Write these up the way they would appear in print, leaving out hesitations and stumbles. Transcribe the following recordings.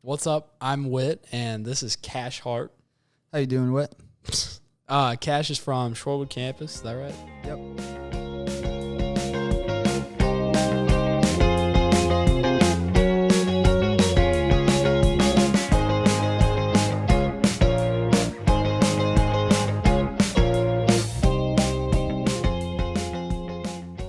What's up? I'm Whit, and this is Cash Hart. How you doing, Whit? Cash is from Shorewood campus. Is that right? Yep.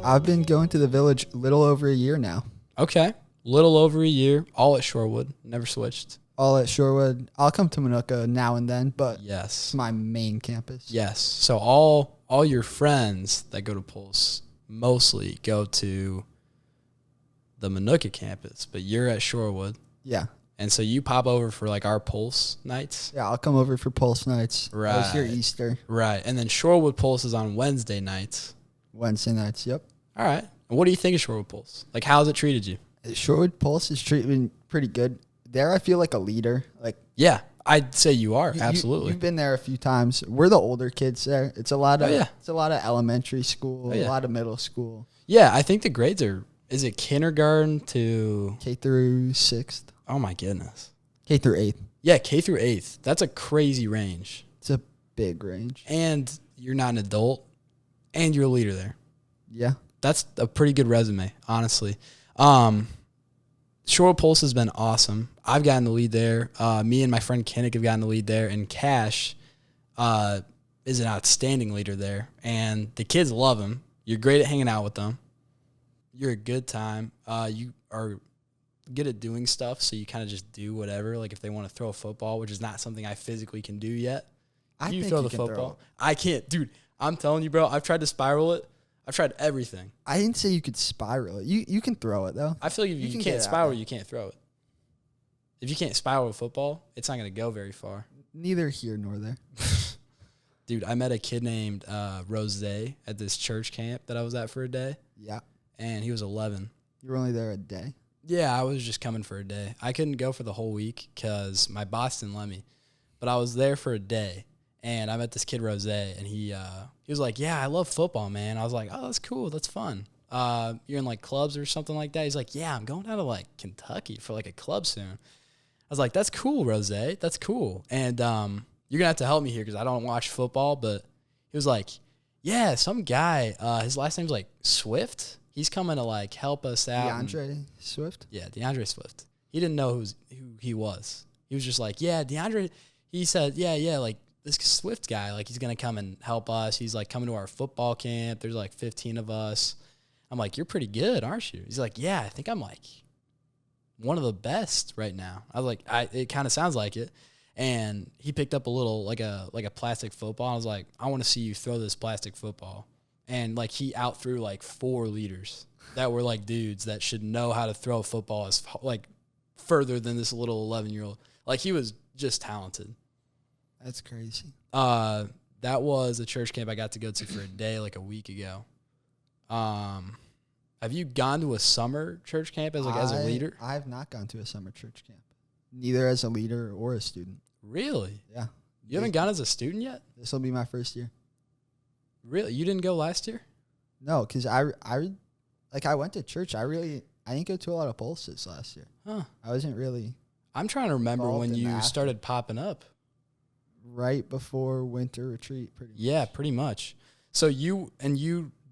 I've been going to the village a little over a year now. Okay. Little over a year, all at Shorewood. Never switched. All at Shorewood. I'll come to Minooka now and then, but it's Yes. my main campus. Yes. So all your friends that go to Pulse mostly go to the Minooka campus, but you're at Shorewood. Yeah. And so you pop over for like our Pulse nights. Yeah, I'll come over for Pulse nights. I was here Right. Easter, Right. And then Shorewood Pulse is on Wednesday nights. Wednesday nights. Yep. All right. And what do you think of Shorewood Pulse? Like, how's it treated you? Shorewood Pulse is treating pretty good. There, I feel like a leader. Like Yeah, I'd say you are. you- Absolutely. You've been there a few times. We're the older kids there. It's a lot of Oh, yeah. It's a lot of elementary school, Oh, yeah. a lot of middle school, Yeah, I think the grades are, is it kindergarten to, K through 6th, oh my goodness. K through 8th. Yeah, K through 8th. That's a crazy range. It's a big range. And you're not an adult, and you're a leader there. Yeah. That's a pretty good resume, honestly. Shore Pulse has been awesome. I've gotten the lead there. Me and my friend Kinnick have gotten the lead there, and Cash is an outstanding leader there. And the kids love him. You're great at hanging out with them. You're a good time. You are good at doing stuff, so you kind of just do whatever. Like if they want to throw a football, which is not something I physically can do yet. I You think throw you the can football. throw. I can't, dude. I'm telling you, bro. I've tried to spiral it. I've tried everything. I didn't say you could spiral it. You can throw it though. I feel like if You you, can get can't it out spiral, there. you can't throw it. If you can't spiral a football, it's not going to go very far. Neither here nor there. Dude, I met a kid named Rose at this church camp that I was at for a day, Yeah. and he was 11. You were only there a day. Yeah, I was just coming for a day. I couldn't go for the whole week because my boss didn't let me. But I was there for a day, and I met this kid, Rose, and he was like, yeah, I love football, man. I was like, oh, that's cool. That's fun. You're in, like, clubs or something like that? He's like, yeah, I'm going down to, like, Kentucky for, like, a club soon. I was like, that's cool, Rose. That's cool. And you're going to have to help me here because I don't watch football. But he was like, yeah, some guy, his last name's, like, Swift. He's coming to, like, help us out. DeAndre Swift. Yeah, DeAndre Swift. He didn't know who he was. He was just like, yeah, DeAndre. He said, yeah, like this Swift guy, like he's gonna come and help us. He's like coming to our football camp. There's like 15 of us. I'm like, you're pretty good, aren't you? He's like, yeah, I think I'm like one of the best right now. I was like, it kind of sounds like it. And he picked up a little like a plastic football. I was like, I want to see you throw this plastic football. And like he out threw like 4 leaders that were like dudes that should know how to throw a football as like further than this little 11-year-old. Like he was just talented. That's crazy. That was a church camp I got to go to for a day like a week ago. Have you gone to a summer church camp as a leader? I have not gone to a summer church camp, neither as a leader or a student. Really? Yeah. You haven't gone as a student yet? This will be my first year. Really? You didn't go last year? No, because I went to church. I didn't go to a lot of pulses last year. Huh. I wasn't really I'm trying to remember Involved when in you that. started popping up. right before winter retreat. Yeah, pretty much. So you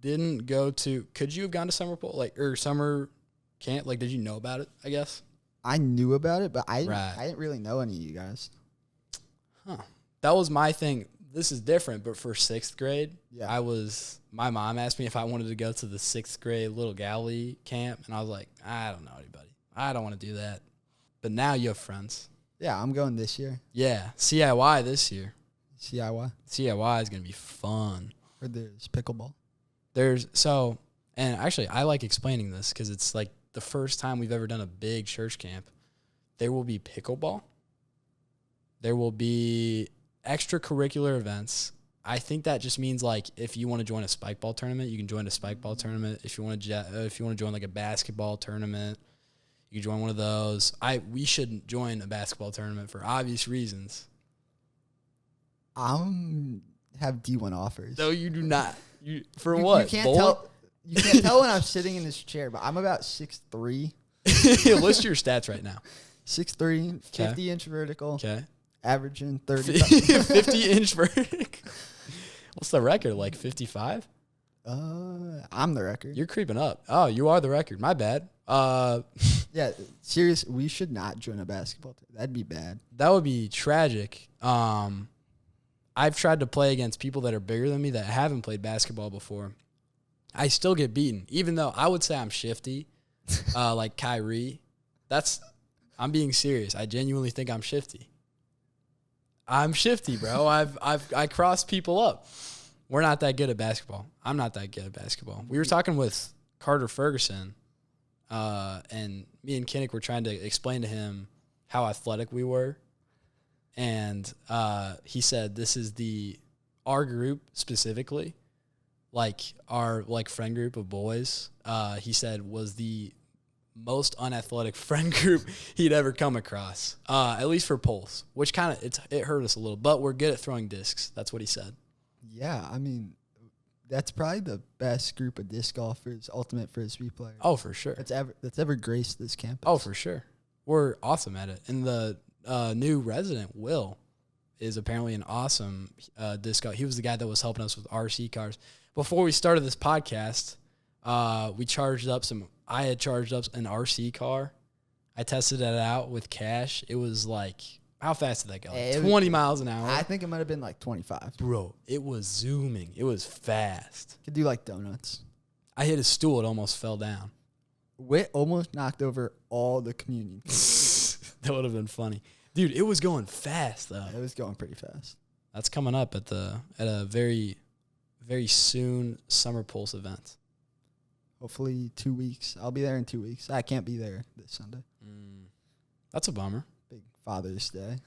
didn't go to, could you have gone to summer camp? Like, did you know about it, I guess? I knew about it, but I Right. didn't really know any of you guys. Huh. That was my thing. This is different, but for 6th grade, Yeah. my mom asked me if I wanted to go to the 6th grade Little Galilee camp, and I was like, I don't know anybody. I don't want to do that. But now you have friends. Yeah, I'm going this year. Yeah, CIY this year. CIY. CIY is going to be fun. Or there's pickleball. And actually, I like explaining this because it's like the first time we've ever done a big church camp. There will be pickleball. There will be extracurricular events. I think that just means like if you want to join a spike ball tournament, you can join a spike ball tournament. If you want to join like a basketball tournament, you can join one of those. We shouldn't join a basketball tournament for obvious reasons. Have D1 offers. No, you do not. For You- what? You can't Bowling? tell. You can't tell when I'm sitting in this chair, but I'm about 6'3". List your stats right now. 6'3", 50-inch vertical. Okay. Averaging 30. 50-inch vertical. What's the record? Like 55? I'm the record. You're creeping up. Oh, you are the record. My bad. Yeah, serious. We should not join a basketball team. That'd be bad. That would be tragic. I've tried to play against people that are bigger than me that haven't played basketball before. I still get beaten, even though I would say I'm shifty, like Kyrie. I'm being serious. I genuinely think I'm shifty. I'm shifty, bro. I cross people up. We're not that good at basketball. I'm not that good at basketball. We were talking with Carter Ferguson, and me and Kinnick were trying to explain to him how athletic we were. And he said this is our group specifically, like our friend group of boys, he said was the most unathletic friend group he'd ever come across, at least for Pulse, which kind of it hurt us a little, but we're good at throwing discs. That's what he said. Yeah, I mean, that's probably the best group of disc golfers, ultimate frisbee players. Oh, for sure. That's ever graced this campus. Oh, for sure. We're awesome at it. And the new resident, Will, is apparently an awesome disc golf. He was the guy that was helping us with RC cars. Before we started this podcast, I had charged up an RC car. I tested it out with Cash. It was like, how fast did that go? Like 20 miles an hour. I think it might have been like 25. Bro, it was zooming. It was fast. Could do like donuts. I hit a stool. It almost fell down. Wit almost knocked over all the communion. That would have been funny. Dude, it was going fast, though. It was going pretty fast. That's coming up at a very, very soon Summer Pulse event. Hopefully 2 weeks. I'll be there in 2 weeks. I can't be there this Sunday. That's a bummer. Big Father's Day.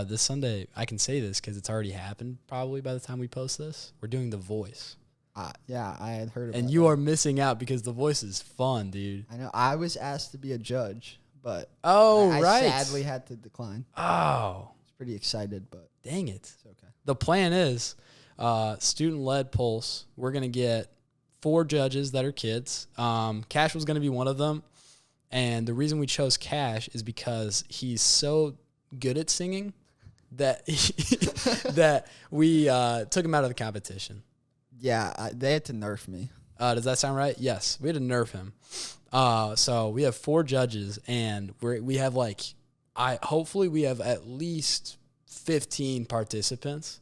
This Sunday, I can say this because it's already happened probably by the time we post this. We're doing The Voice. Yeah, I had heard about it. And you are missing out because The Voice is fun, dude. I know. I was asked to be a judge, but I sadly had to decline. Oh. I was pretty excited, but dang it. It's okay. The plan is student-led Pulse. We're going to get 4 judges that are kids. Cash was going to be one of them. And the reason we chose Cash is because he's so good at singing that that we took him out of the competition. Yeah, they had to nerf me. Does that sound right? Yes, we had to nerf him. So we have 4 judges, and we have hopefully we have at least 15 participants,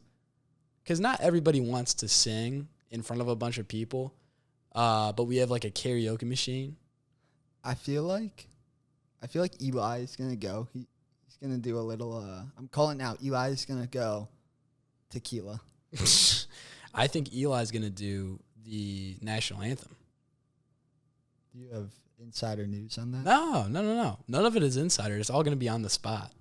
because not everybody wants to sing in front of a bunch of people. But we have like a karaoke machine. I feel like Eli is gonna go. He's gonna do a little. I'm calling now. Eli is gonna go tequila. I think Eli's gonna do the national anthem. Do you have insider news on that? No. None of it is insider. It's all gonna be on the spot,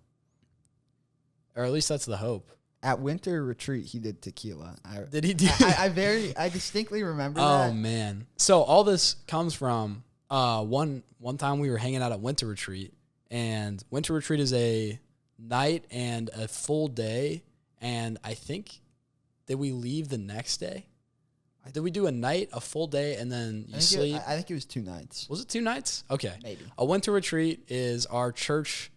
or at least that's the hope. At winter retreat, he did tequila. Did he do? I distinctly remember that. Oh man! So all this comes from one time we were hanging out at winter retreat, and winter retreat is a night and a full day. And I think, did we leave the next day? Did we do a night, a full day, and then you sleep? I think it was 2 nights. Was it 2 nights? Okay. Maybe. A winter retreat is our church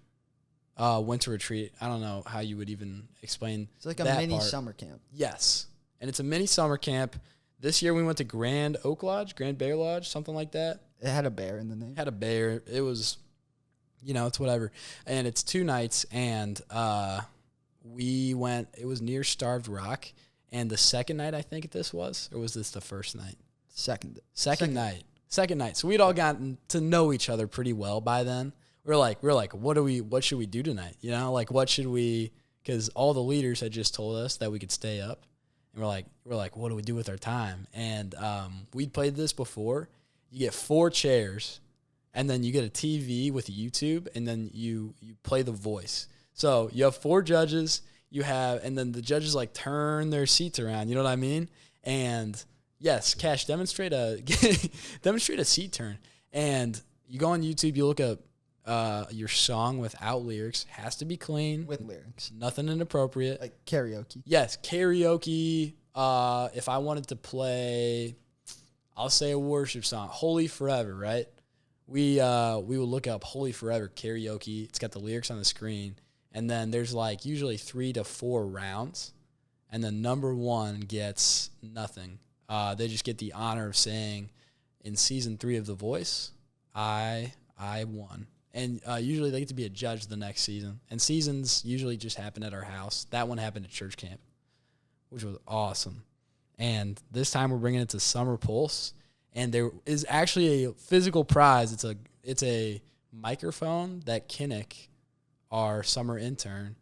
winter retreat. I don't know how you would even explain. It's like a mini summer camp. Yes. And it's a mini summer camp. This year we went to Grand Bear Lodge, something like that. It had a bear in the name. It had a bear. It was, it's whatever. And it's 2 nights, and we went, it was near Starved Rock. And the second night, I think this was, or was this the first night? Second night. So we'd all gotten to know each other pretty well by then. We're like, what should we do tonight? What should we, because all the leaders had just told us that we could stay up. And we're like, what do we do with our time? And we'd played this before. You get 4 chairs, and then you get a TV with YouTube, and then you play The Voice. So you have 4 judges. And then the judges turn their seats around. You know what I mean? And yes, Cash, demonstrate a seat turn. And you go on YouTube, you look up your song without lyrics. Has to be clean. With lyrics. Nothing inappropriate. Like karaoke. Yes, karaoke. If I wanted to play, I'll say a worship song, Holy Forever, right? we would look up Holy Forever karaoke. It's got the lyrics on the screen. And then there's like usually 3 to 4 rounds. And the number one gets nothing. They just get the honor of saying, in season 3 of The Voice, I won. And usually they get to be a judge the next season. And seasons usually just happen at our house. That one happened at church camp, which was awesome. And this time we're bringing it to Summer Pulse. And there is actually a physical prize. It's a microphone that Kinnick, our summer intern,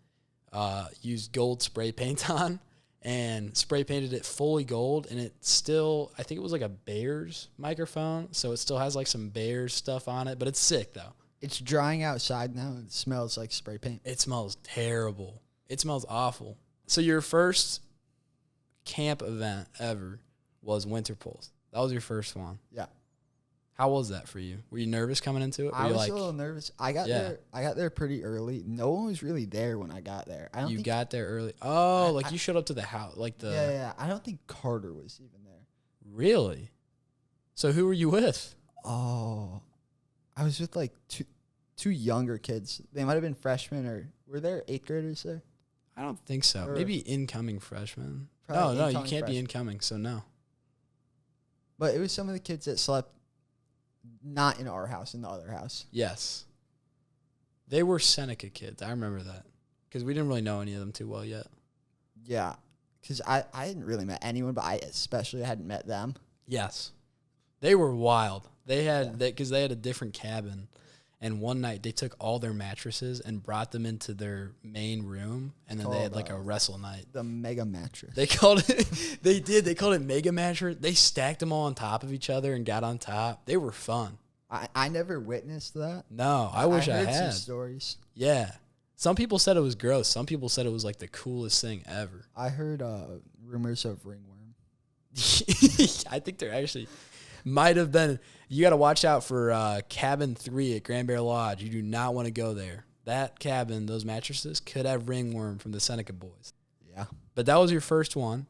used gold spray paint on and spray painted it fully gold. And it still, I think it was like a Bears microphone. So it still has like some Bears stuff on it, but it's sick though. It's drying outside now. It smells like spray paint. It smells terrible. It smells awful. So your first camp event ever was Winter Pulse. That was your first one. Yeah. How was that for you? Were you nervous coming into it? I was a little nervous. I got there pretty early. No one was really there when I got there. You got there early. Oh, you showed up to the house, Yeah. I don't think Carter was even there. Really? So who were you with? Oh, I was with like two younger kids. They might have been freshmen, or were there 8th graders there? I don't think so. Or maybe incoming freshmen. Probably No, you incoming can't be freshmen. incoming. So no. But it was some of the kids that slept not in our house, in the other house. Yes. They were Seneca kids. I remember that because we didn't really know any of them too well yet. Yeah, because I hadn't really met anyone, but I especially hadn't met them. Yes. They were wild. They had because they had a different cabin, and one night they took all their mattresses and brought them into their main room, and then they had like a wrestle night. The mega mattress. They called it. They did. They called it mega mattress. They stacked them all on top of each other and got on top. They were fun. I never witnessed that. No, I wish I heard had. some stories. Yeah. Some people said it was gross. Some people said it was like the coolest thing ever. I heard rumors of ringworm. I think there actually might have been. You got to watch out for cabin 3 at Grand Bear Lodge. You do not want to go there. That cabin, those mattresses, could have ringworm from the Seneca boys. Yeah. But that was your first one.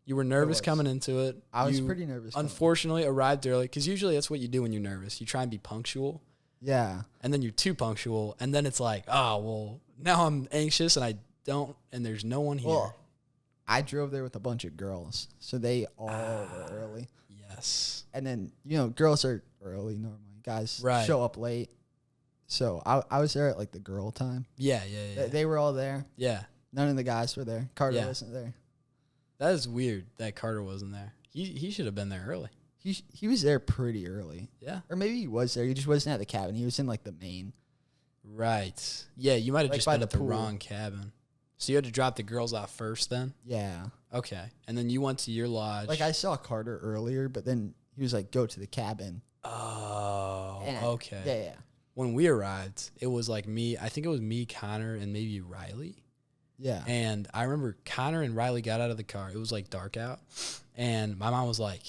You were nervous coming into it. I was pretty nervous. Unfortunately, arrived early because usually that's what you do when you're nervous. You try and be punctual. Yeah. And then you're too punctual. And then it's like, oh, well, now I'm anxious and there's no one here. Well, I drove there with a bunch of girls, so they all were early. Yes. And then, girls are early normally. Guys show up late. So I was there at like the girl time. Yeah. They were all there. Yeah. None of the guys were there. Carter wasn't there. That is weird that Carter wasn't there. He should have been there early. He was there pretty early. Yeah. Or maybe he was there. He just wasn't at the cabin. He was in like the main. Right. Yeah, you might have just been at the pool. wrong cabin. So you had to drop the girls off first then? Yeah. Okay. And then you went to your lodge. Like I saw Carter earlier, but then he was like, go to the cabin. Oh, okay. Yeah. When we arrived, it was like me. I think it was me, Connor, and maybe Riley. Yeah. And I remember Connor and Riley got out of the car. It was like dark out. And my mom was like,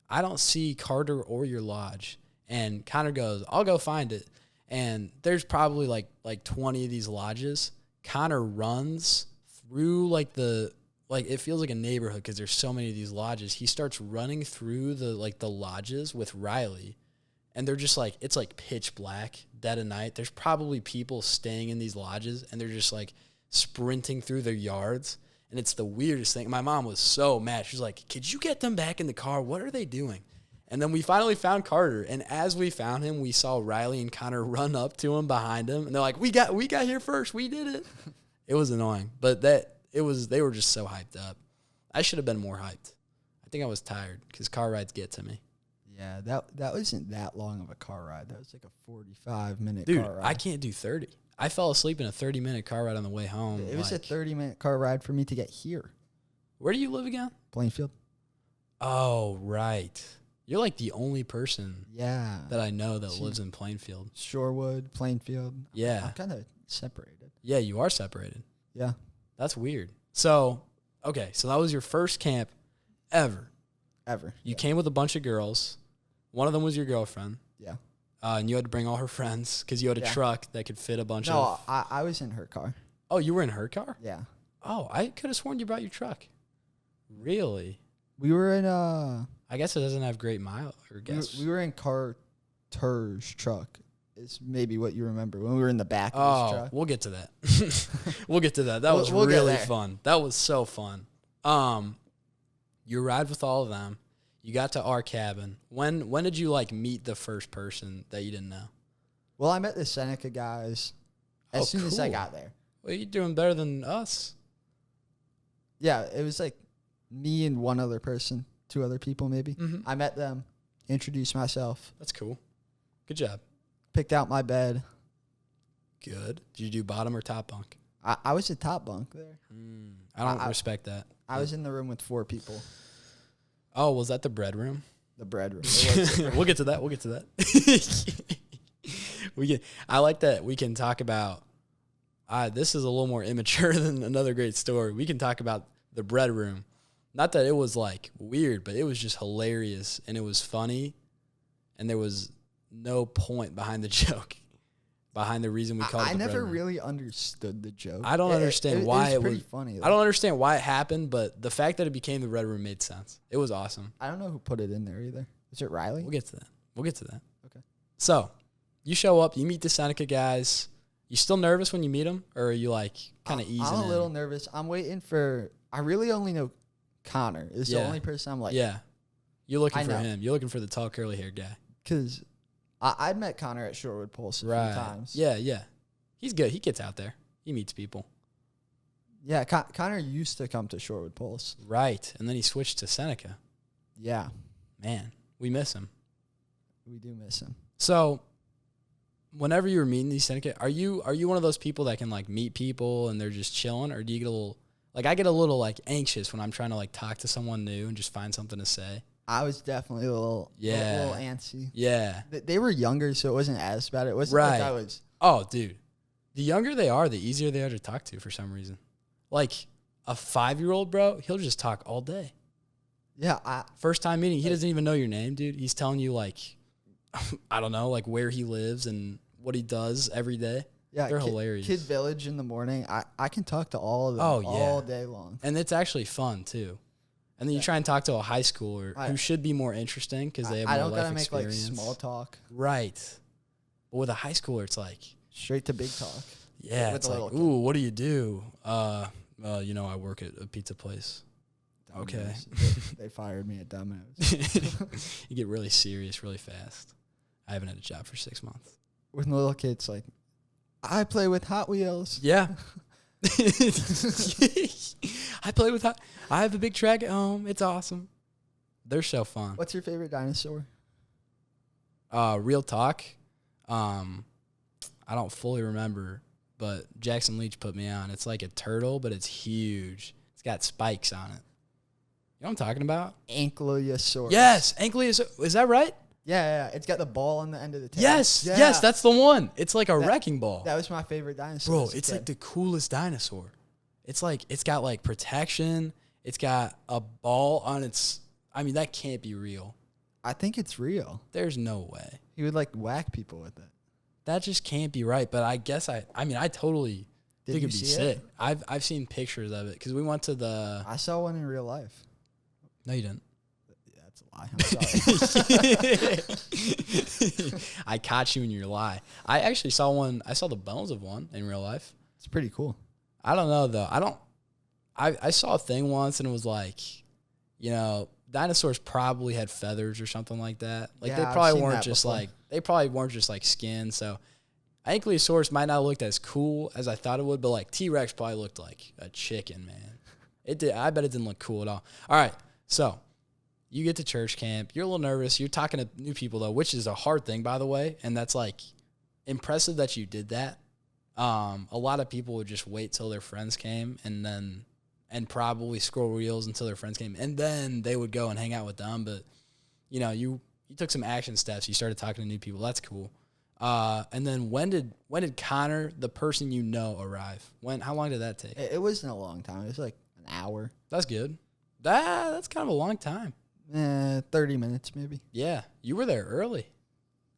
I don't see Carter or your lodge. And Connor goes, I'll go find it. And there's probably like 20 of these lodges. Connor runs through it feels like a neighborhood because there's so many of these lodges. He starts running through the lodges with Riley. And they're just like, it's like pitch black, dead of night. There's probably people staying in these lodges and they're just like sprinting through their yards. And it's the weirdest thing. My mom was so mad. She was like, could you get them back in the car? What are they doing? And then we finally found Carter. And as we found him, we saw Riley and Connor run up to him behind him. And they're like, we got here first. We did it. It was annoying. But they were just so hyped up. I should have been more hyped. I think I was tired because car rides get to me. Yeah, that wasn't that long of a car ride. That was like a 45-minute Dude, car ride. I can't do 30. I fell asleep in a 30-minute car ride on the way home. It was a 30-minute car ride for me to get here. Where do you live again? Plainfield. Oh, right. You're like the only person that I know that lives in Plainfield. Shorewood, Plainfield. Yeah. I'm kind of separated. Yeah, you are separated. Yeah. That's weird. So, okay, so that was your first camp ever. You came with a bunch of girls. One of them was your girlfriend. Yeah. And you had to bring all her friends because you had a truck that could fit a bunch of... No, I was in her car. Oh, you were in her car? Yeah. Oh, I could have sworn you brought your truck. Really? We were in I guess it doesn't have great mile or gas. we were in car Tur's truck is maybe what you remember when we were in the back of his truck. We'll get to that. We'll get to that. That was really fun. That was so fun. You arrived with all of them. You got to our cabin. When did you like meet the first person that you didn't know? Well, I met the Seneca guys as soon as I got there. Well, you're doing better than us. Yeah, it was like me and one other person, 2 other people maybe. Mm-hmm. I met them, introduced myself. That's cool. Good job. Picked out my bed. Good. Did you do bottom or top bunk? I was a top bunk there. I don't respect that. I was in the room with 4 people. Oh, was that the bread room? The bread room. We'll get to that. We'll get to that. I like that we can talk about. This is a little more immature than another great story. We can talk about the bread room. Not that it was like weird, but it was just hilarious and it was funny, and there was no point behind the joke, behind the reason we called it the bread room. I never really understood the joke. I don't understand why it was pretty funny. I don't understand why it happened, but the fact that it became the bread room made sense. It was awesome. I don't know who put it in there either. Is it Riley? We'll get to that. Okay. So, you show up, you meet the Seneca guys. You still nervous when you meet them, or are you like kind of easing in? I'm a little nervous. I'm waiting for. I really only know Connor. Is the only person I'm like. Yeah. You're looking for him. You're looking for the tall, curly haired guy. Because I'd met Connor at Shorewood Pulse a few times. Yeah. He's good. He gets out there. He meets people. Yeah, Connor used to come to Shorewood Pulse. Right. And then he switched to Seneca. Yeah. Man, we miss him. We do miss him. So, whenever you were meeting these Seneca, are you one of those people that can like meet people and they're just chilling, or do you get a little like I get a little like anxious when I'm trying to like talk to someone new and just find something to say? I was definitely a little antsy. Yeah. They were younger, so it wasn't as bad. It wasn't like I was. Oh, dude. The younger they are, the easier they are to talk to for some reason. Like a 5-year-old, bro, he'll just talk all day. Yeah. First time meeting, he doesn't even know your name, dude. He's telling you like, I don't know, like where he lives and what he does every day. Yeah, they're hilarious. Kid Village in the morning. I can talk to all of them all day long. And it's actually fun, too. And then you try and talk to a high schooler who should be more interesting because they have more life experience. I don't gotta make like small talk. Right. But with a high schooler, it's like straight to big talk. Yeah, it's like, ooh, what do you do? I work at a pizza place. Domino's. Okay. They fired me at Domino's. You get really serious really fast. I haven't had a job for 6 months. With little kids, like, I play with Hot Wheels. Yeah. I have a big track at home. It's awesome. They're so fun. What's your favorite dinosaur? Real talk. I don't fully remember, but Jackson Leach put me on. It's like a turtle, but it's huge. It's got spikes on it. You know what I'm talking about? Ankylosaurus. Yes, Ankylosaurus. Is that right? Yeah. It's got the ball on the end of the tail. Yes, that's the one. It's like a wrecking ball. That was my favorite dinosaur. Bro, it's like the coolest dinosaur. It's like, it's got like protection. It's got a ball on its, that can't be real. I think it's real. There's no way. He would like whack people with it. That just can't be right. But I guess I totally think it'd be sick. I've seen pictures of it because we went to the. I saw one in real life. No, you didn't. Yeah, that's a lie. I'm sorry. I caught you in your lie. I actually saw one. I saw the bones of one in real life. It's pretty cool. I don't know though. I saw a thing once and it was like, dinosaurs probably had feathers or something like that. Like they probably weren't just like skin. So Ankylosaurus might not have looked as cool as I thought it would, but like T-Rex probably looked like a chicken, man. It did. I bet it didn't look cool at all. All right. So you get to church camp. You're a little nervous. You're talking to new people though, which is a hard thing, by the way. And that's like impressive that you did that. A lot of people would just wait till their friends came and probably scroll reels until their friends came, and then they would go and hang out with them. But you took some action steps. You started talking to new people. That's cool. And then when did Connor, the person arrive? How long did that take? It wasn't a long time. It was like an hour. That's good. That's kind of a long time. 30 minutes maybe. Yeah, you were there early.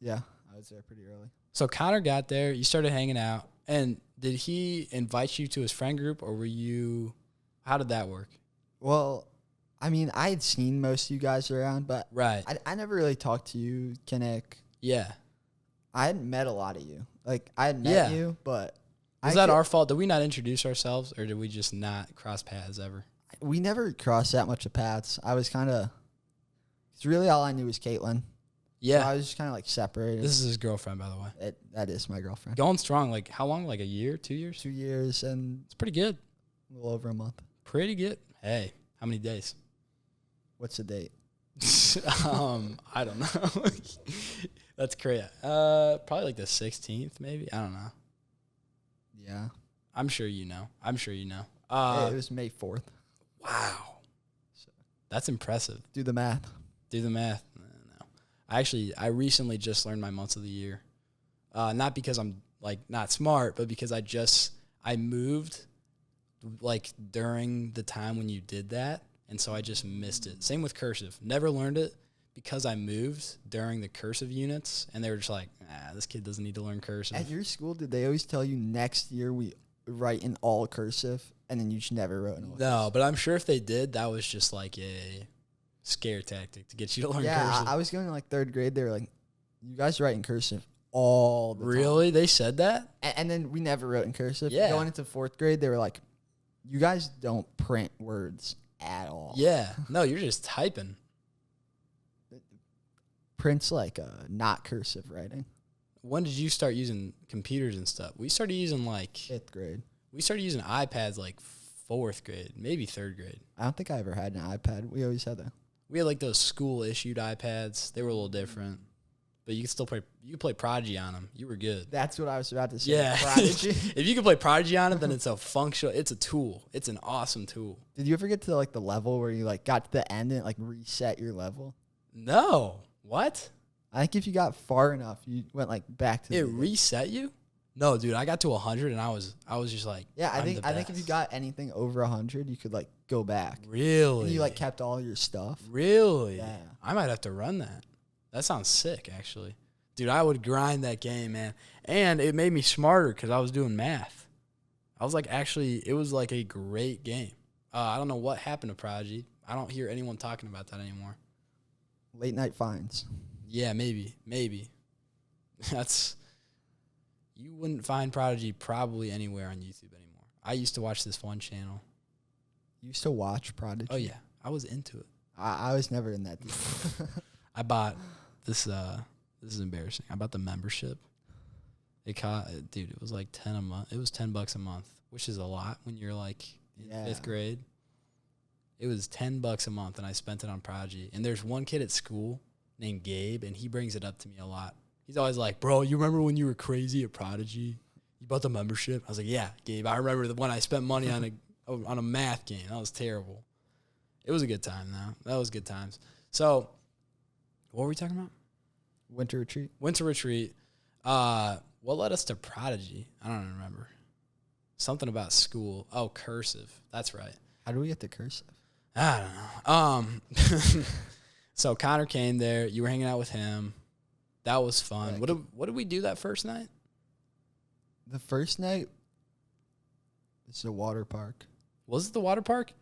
Yeah, I was there pretty early. So Connor got there. You started hanging out, and did he invite you to his friend group, or were you? How did that work? Well, I had seen most of you guys around, but right. I never really talked to you, Kinnick. Yeah. I hadn't met a lot of you. Like, I had met you, but Was that our fault? Did we not introduce ourselves, or did we just not cross paths ever? We never crossed that much of paths. I was kind of, because really all I knew was Caitlin. Yeah. So I was just kind of like separated. This is his girlfriend, by the way. That is my girlfriend. Going strong. Like, how long? Like a year, 2 years? 2 years and It's pretty good. a little over a month. Pretty good. Hey, how many days? What's the date? I don't know. That's crazy. Probably like the 16th, maybe. I don't know. Yeah. I'm sure you know. It was May 4th. Wow. That's impressive. Do the math. Do the math. No. I recently just learned my months of the year. Not because I'm like not smart, but because I moved like during the time when you did that. And so I just missed it. Same with cursive. Never learned it because I moved during the cursive units. And they were just like, this kid doesn't need to learn cursive. At your school, did they always tell you next year we write in all cursive and then you just never wrote in all cursive? No, but I'm sure if they did, that was just like a scare tactic to get you to learn cursive. I was going to like third grade. They were like, you guys write in cursive all the time. Really? They said that? And then we never wrote in cursive. Yeah. Going into fourth grade, they were like, you guys don't print words at all. Yeah. No, you're just typing. Print's like not cursive writing. When did you start using computers and stuff? We started using like Fifth grade. We started using iPads like fourth grade, maybe third grade. I don't think I ever had an iPad. We always had We had like those school issued iPads. They were a little different, but you could still play. You could play Prodigy on them. You were good. That's what I was about to say. Yeah. Prodigy. If you can play Prodigy on it, then it's a functional. It's a tool. It's an awesome tool. Did you ever get to like the level where you like got to the end and it, like reset your level? No. What? I think if you got far enough, you went like back to It reset you? No, dude. I got to 100 and I was just like, yeah. I I'm think the if you best. got anything over 100, you could like go back. Really? And you like kept all your stuff. Really? Yeah. I might have to run that. That sounds sick, actually. Dude, I would grind that game, man. And it made me smarter because I was doing math. I was like, actually, it was like a great game. I don't know what happened to Prodigy. I don't hear anyone talking about that anymore. Late night finds. Yeah, maybe. You wouldn't find Prodigy probably anywhere on YouTube anymore. I used to watch this one channel. You used to watch Prodigy? Oh, yeah. I was into it. I was never in that deep. I bought this, this is embarrassing. I bought the membership. It was like 10 a month. It was $10 a month, which is a lot when you're like in fifth grade. It was $10 a month, and I spent it on Prodigy. And there's one kid at school named Gabe, and he brings it up to me a lot. He's always like, bro, you remember when you were crazy at Prodigy? You bought the membership? I was like, yeah, Gabe. I remember when I spent money on a math game. That was terrible. It was a good time, though. That was good times. So, what were we talking about? Winter retreat. What led us to Prodigy? I don't remember. Something about school. Oh, cursive. That's right. How do we get to cursive? I don't know. So Connor came there. You were hanging out with him. That was fun. Yeah, What did we do that first night? The first night, it's a water park. Was it the water park?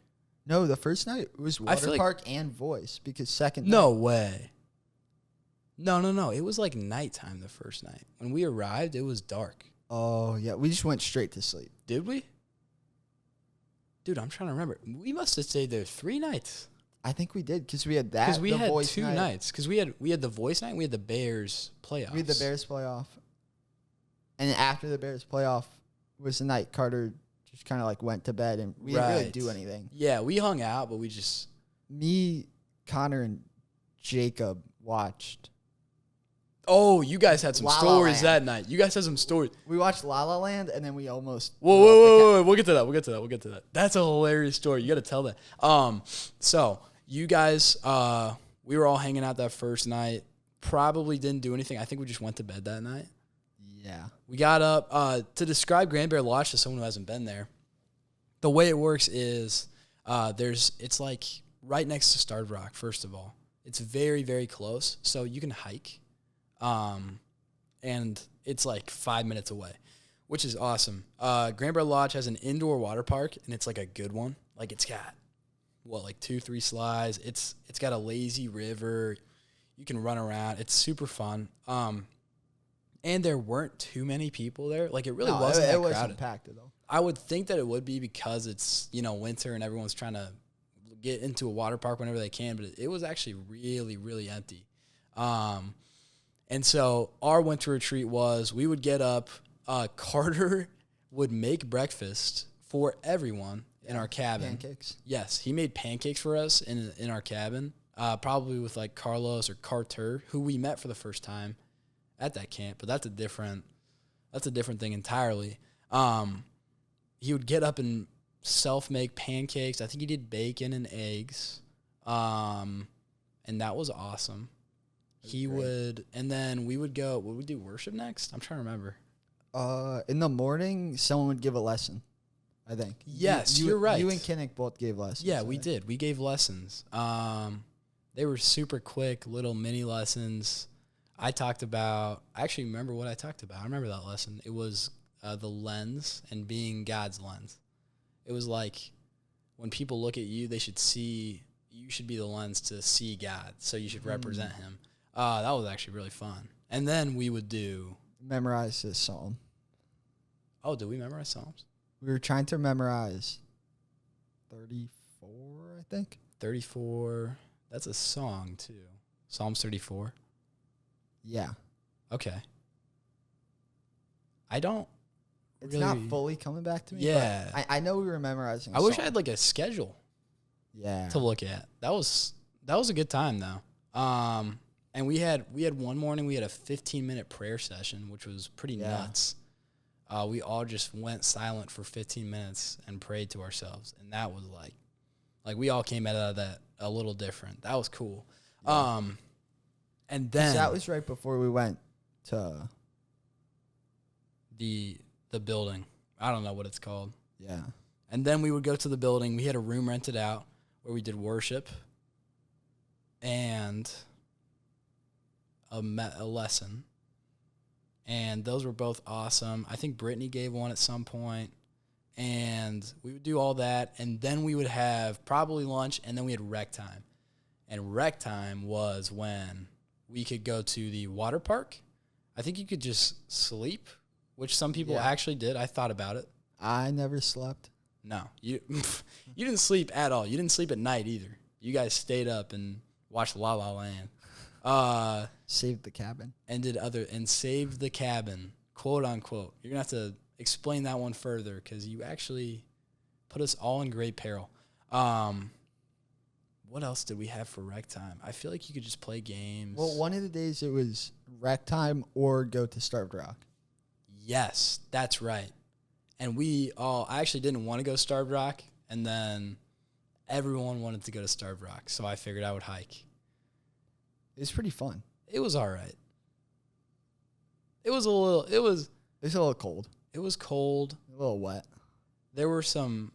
No, the first night was water like- park and voice because second No night, way. No. It was like nighttime the first night. When we arrived, it was dark. Oh, yeah. We just went straight to sleep. Did we? Dude, I'm trying to remember. We must have stayed there 3 nights. I think we did because we had that. Because we the had voice 2 night. nights. Because we had the voice night and we had the Bears playoffs. We had the Bears playoff. And then after the Bears playoff was the night Carter just kind of like went to bed and we didn't really Right. do anything. Yeah, we hung out, but we just... Me, Connor, and Jacob watched. Oh, you guys had some La La stories Land. that night. You guys had some stories. We watched La La Land and then we almost. Whoa. We'll get to that. That's a hilarious story. You got to tell that. So you guys, we were all hanging out that first night. Probably didn't do anything. I think we just went to bed that night. Yeah. We got up to describe Grand Bear Lodge to someone who hasn't been there. The way it works is it's like right next to Starved Rock. First of all, it's very, very close, so you can hike. And it's like 5 minutes away, which is awesome. Grand Bear Lodge has an indoor water park, and it's like a good one. Like it's got like 2-3 slides. It's got a lazy river. You can run around. It's super fun. And there weren't too many people there. Like, it really No, wasn't it that wasn't crowded. packed at all. I would think that it would be because it's, winter and everyone's trying to get into a water park whenever they can, but it was actually really, really empty. And so our winter retreat was we would get up. Carter would make breakfast for everyone in our cabin. Pancakes. Yes, he made pancakes for us in our cabin, probably with like Carlos or Carter, who we met for the first time at that camp. But that's a different thing entirely. He would get up and self-make pancakes. I think he did bacon and eggs, and that was awesome. He would, and then we would go. Would we do worship next? I'm trying to remember. In the morning, someone would give a lesson, I think. Yes, you're right. You and Kinnick both gave lessons. Yeah, we did. We gave lessons. They were super quick, little mini lessons. I actually remember what I talked about. I remember that lesson. It was the lens and being God's lens. It was like when people look at you, you should be the lens to see God. So you should represent him. That was actually really fun. And then we would memorize this psalm. Oh, did we memorize Psalms? We were trying to memorize 34, I think. 34. That's a song, too. Psalms 34. Yeah. Okay. I don't It's not fully coming back to me. Yeah. But I know we were memorizing. I wish I had like a schedule Yeah. to look at. That was a good time though. And we had one morning we had a 15-minute prayer session, which was pretty nuts. We all just went silent for 15 minutes and prayed to ourselves, and that was like we all came out of that a little different. That was cool. Yeah. And then that was right before we went to the building. I don't know what it's called. Yeah. And then we would go to the building. We had a room rented out where we did worship and a lesson. And those were both awesome. I think Brittany gave one at some point. And we would do all that. And then we would have probably lunch. And then we had rec time. And rec time was when we could go to the water park. I think you could just sleep, which some people actually did. I thought about it. I never slept. No. You didn't sleep at all. You didn't sleep at night either. You guys stayed up and watched La La Land. Saved the cabin. And saved the cabin, quote unquote. You're going to have to explain that one further because you actually put us all in great peril. What else did we have for rec time? I feel like you could just play games. Well, one of the days it was rec time or go to Starved Rock. Yes, that's right. And I actually didn't want to go Starved Rock, and then everyone wanted to go to Starved Rock, so I figured I would hike. It was pretty fun. It was all right. It was a little cold. It was cold. A little wet. There were some,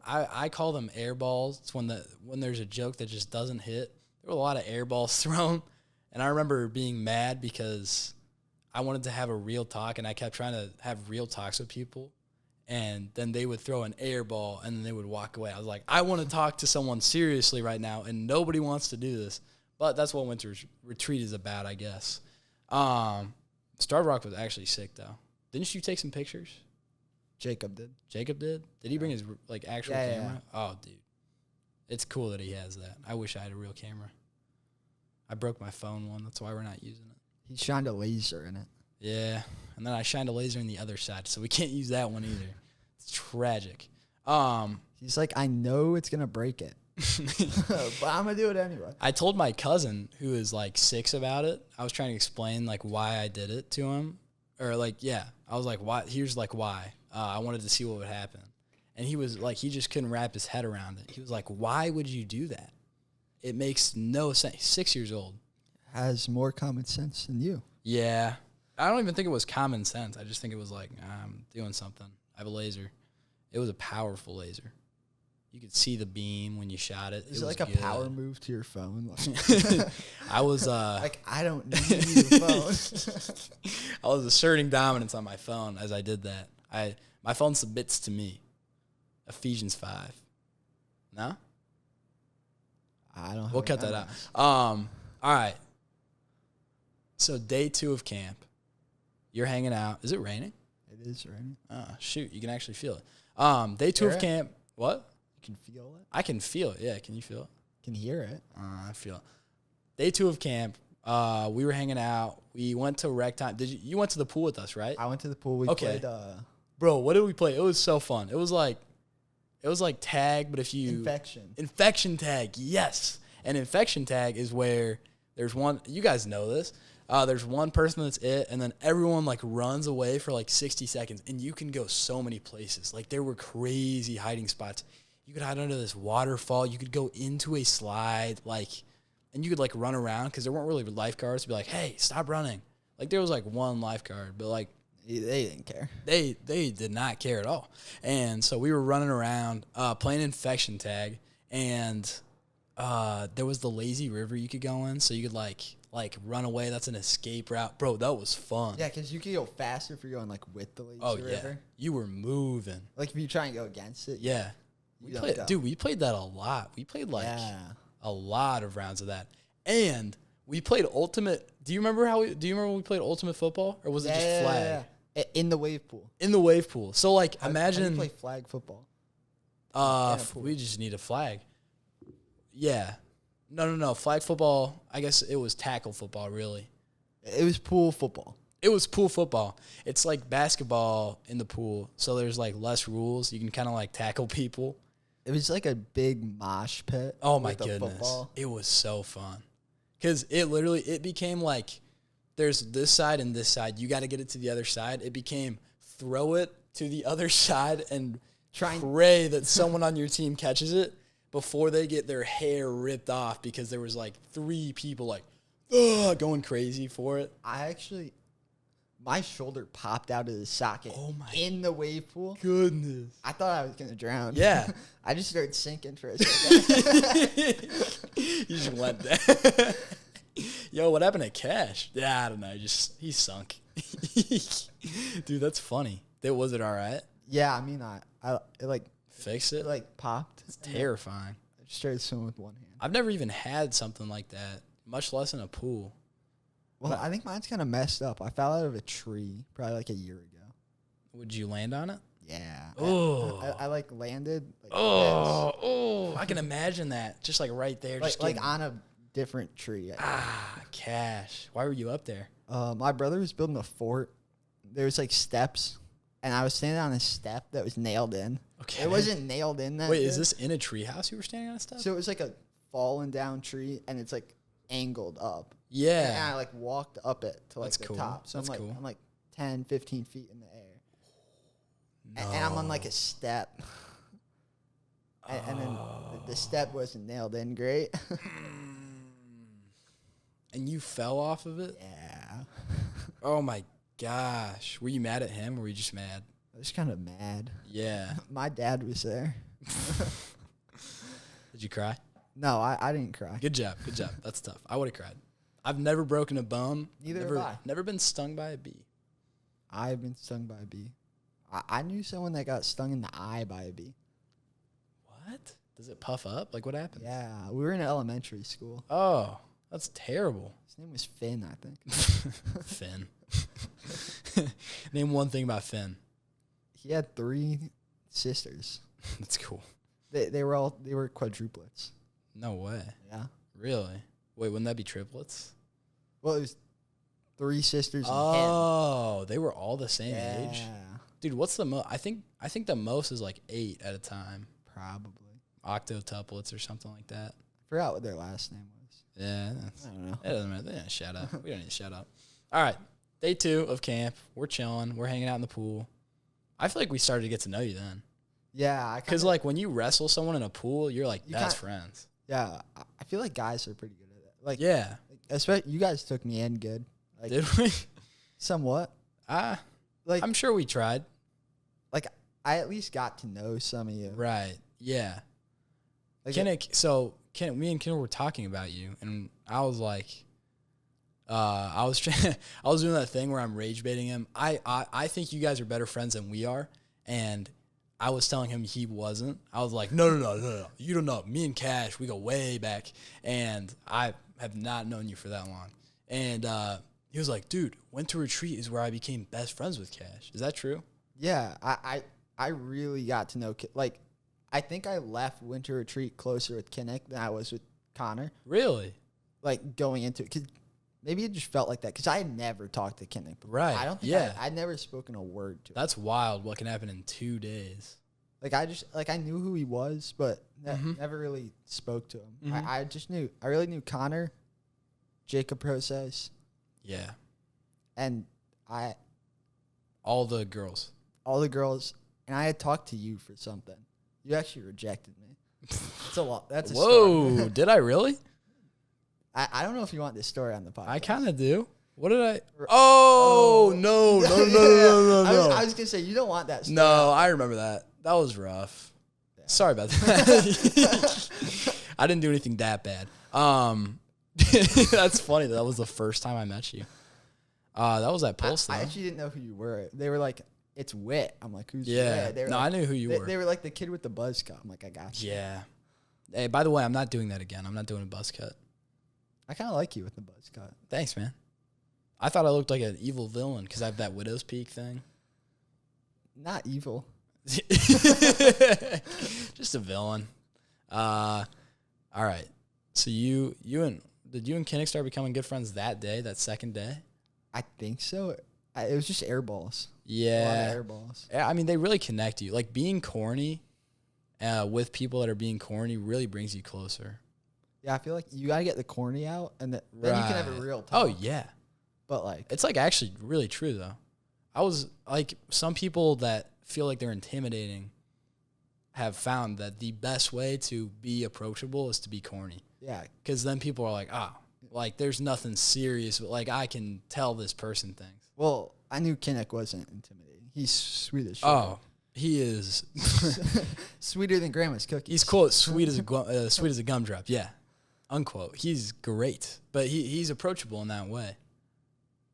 I call them air balls. It's when there's a joke that just doesn't hit. There were a lot of air balls thrown, and I remember being mad because I wanted to have a real talk, and I kept trying to have real talks with people, and then they would throw an air ball, and then they would walk away. I was like, I want to talk to someone seriously right now, and nobody wants to do this. But that's what winter retreat is about, I guess. Starved Rock was actually sick, though. Didn't you take some pictures? Jacob did. Jacob did? Did he bring his actual camera? Yeah. Oh, dude. It's cool that he has that. I wish I had a real camera. I broke my phone one. That's why we're not using it. He shined a laser in it. Yeah. And then I shined a laser in the other side, so we can't use that one either. It's tragic. He's like, I know it's going to break it. But I'm going to do it anyway. I told my cousin, who is 6 about it, I was trying to explain why I did it to him. Or I was like, why? Here's why. I wanted to see what would happen. And he was he just couldn't wrap his head around it. He was like, why would you do that? It makes no sense. 6 years old. Has more common sense than you. Yeah. I don't even think it was common sense. I just think it was I'm doing something. I have a laser. It was a powerful laser. You could see the beam when you shot it. Is it like a power move to your phone? I was I don't need your phone. I was asserting dominance on my phone as I did that. My phone submits to me. Ephesians 5. No? I don't. We'll cut that out. All right. So day 2 of camp, You're hanging out. Is it raining? It is raining. Oh, shoot. You can actually feel it. Day 2 of camp. What? You can feel it? I can feel it. Yeah, can you feel it? Can hear it. I feel it. Day 2 of camp. We were hanging out. We went to rec time. You went to the pool with us, right? I went to the pool. We played. Bro, what did we play? It was so fun. It was like tag, but if you infection tag, yes. And infection tag is where there's one. You guys know this. There's one person that's it, and then everyone like runs away for like 60 seconds, and you can go so many places. Like there were crazy hiding spots. You could hide under this waterfall. You could go into a slide, and you could like run around because there weren't really lifeguards to be like, hey, stop running. Like there was like one lifeguard, but like they didn't care. They did not care at all. And so we were running around playing infection tag, and there was the lazy river you could go in, so you could like run away. That's an escape route, bro. That was fun. Yeah, because you could go faster if you're going like with the lazy river. Yeah, you were moving. Like if you try and go against it. Yeah, we played that a lot. We played a lot of rounds of that, and we played ultimate. Do you remember when we played ultimate football, or was it just flag? In the wave pool. In the wave pool. So like imagine how do you play flag football. We just need a flag. Yeah. No. Flag football, I guess it was tackle football, really. It was pool football. It was pool football. It's like basketball in the pool, so there's like less rules. You can kind of like tackle people. It was like a big mosh pit. Oh my goodness. It was so fun. Because it became like there's this side and this side. You got to get it to the other side. It became throw it to the other side and pray that someone on your team catches it before they get their hair ripped off because there was like 3 people like going crazy for it. My shoulder popped out of the socket in the wave pool. Goodness. I thought I was going to drown. Yeah. I just started sinking for a second. You just went there. Yo, what happened to Cash? Yeah, I don't know. He sunk. Dude, that's funny. Was it all right? Yeah, I mean, it like fixed it. It like popped. It's terrifying. I just started swimming with one hand. I've never even had something like that, much less in a pool. Well, I think mine's kind of messed up. I fell out of a tree probably like a year ago. Would you land on it? Yeah. Oh. I like landed. Like, I can imagine that. Just like right there. Like on a different tree. Cash. Why were you up there? My brother was building a fort. There was like steps, and I was standing on a step that was nailed in. Okay. It wasn't nailed in that. Wait, is this in a tree house you were standing on a step? So it was like a fallen down tree, and it's like angled up. Yeah. And I like walked up it to like That's the cool. top. So That's I'm cool. I'm like 10, 15 feet in the air. No. And I'm on like a step. And then the step wasn't nailed in great. And you fell off of it? Yeah. Oh my gosh. Were you mad at him or were you just mad? I was kind of mad. Yeah. My dad was there. Did you cry? No, I didn't cry. Good job. That's tough. I would have cried. I've never broken a bone. Neither have I. Never been stung by a bee. I've been stung by a bee. I knew someone that got stung in the eye by a bee. What? Does it puff up? Like what happened? Yeah, we were in elementary school. Oh, that's terrible. His name was Finn, I think. Finn. Name one thing about Finn. He had 3 sisters. That's cool. They were quadruplets. No way. Yeah. Really? Wait, wouldn't that be triplets? Well, it was 3 sisters and him. Oh, they were all the same age? Yeah. Dude, what's the most? I think the most is like 8 at a time. Probably. Octotuplets or something like that. Forgot what their last name was. Yeah. I don't know. It doesn't matter. They didn't shout out. We don't need to shout out. All right. Day 2 of camp. We're chilling. We're hanging out in the pool. I feel like we started to get to know you then. Yeah. Because like when you wrestle someone in a pool, you're like best friends. Yeah. I feel like guys are pretty good at it. Like, yeah. Especially you guys took me in good. Like, did we? Somewhat. Like I'm sure we tried. Like I at least got to know some of you. Right. Yeah. Like me and Ken were talking about you, and I was like, I was doing that thing where I'm rage baiting him. I think you guys are better friends than we are, and I was telling him he wasn't. I was like, no. You don't know. Me and Cash, we go way back, and I have not known you for that long. And he He was like, dude, winter retreat is where I became best friends with Cash. Is that true? Yeah, I really got to know, like, I think I left winter retreat closer with Kinnick than I was with Connor. Really? Like, going into it. Cause maybe it just felt like that. Because I had never talked to Kinnick before. Right. I don't think I'd never spoken a word to him. That's wild what can happen in 2 days. Like, I knew who he was, but never really spoke to him. Mm-hmm. I really knew Connor, Jacob Process. Yeah. And all the girls. And I had talked to you for something. You actually rejected me. That's a lot. That's a Whoa, story. did I really? I don't know if you want this story on the podcast. I kind of do. What did I? Oh, no. I was going to say, you don't want that story. No, I remember that. That was rough. Yeah. Sorry about that. I didn't do anything that bad. That's funny. That was the first time I met you. That was at Pulse, though. I actually didn't know who you were. They were like, it's Wit. I'm like, who's yeah. Wit? No, like, I knew who you were. They were like the kid with the buzz cut. I'm like, I got you. Yeah. Hey, by the way, I'm not doing that again. I'm not doing a buzz cut. I kind of like you with the buzz cut. Thanks, man. I thought I looked like an evil villain because I have that widow's peak thing. Not evil. Just a villain. All right. So did you and Kinnick start becoming good friends that day, that second day? I think so. It was just air balls. Yeah. A lot of air balls. I mean, they really connect you. Like, being corny with people that are being corny really brings you closer. Yeah, I feel like you got to get the corny out, and then you can have a real talk. Oh, yeah. But, like... It's, like, actually really true, though. I was, like, some people that feel like they're intimidating have found that the best way to be approachable is to be corny. Yeah. Because then people are like, like, there's nothing serious, but, like, I can tell this person things. Well, I knew Kinnick wasn't intimidating. He's sweet as shit. Oh, he is. Sweeter than grandma's cookies. He's, quote, sweet as a gumdrop. Yeah. Unquote. He's great. But he's approachable in that way.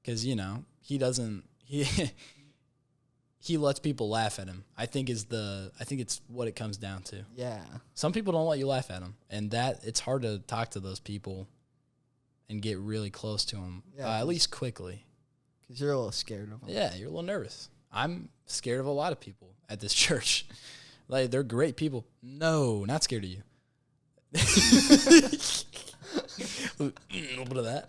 Because, he doesn't... He lets people laugh at him. I think it's what it comes down to. Yeah. Some people don't let you laugh at them, and it's hard to talk to those people and get really close to them, at least quickly. Because you're a little scared of them. Yeah, you're a little nervous. I'm scared of a lot of people at this church. Like, they're great people. No, not scared of you. A little bit of that.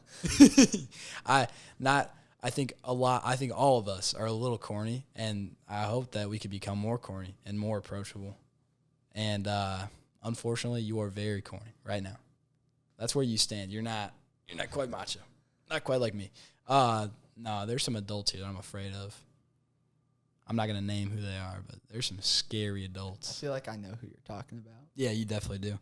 I think all of us are a little corny, and I hope that we could become more corny and more approachable. And unfortunately, you are very corny right now. That's where you stand. You're not quite macho. Not quite like me. No, there's some adults here that I'm afraid of. I'm not going to name who they are, but there's some scary adults. I feel like I know who you're talking about. Yeah, you definitely do.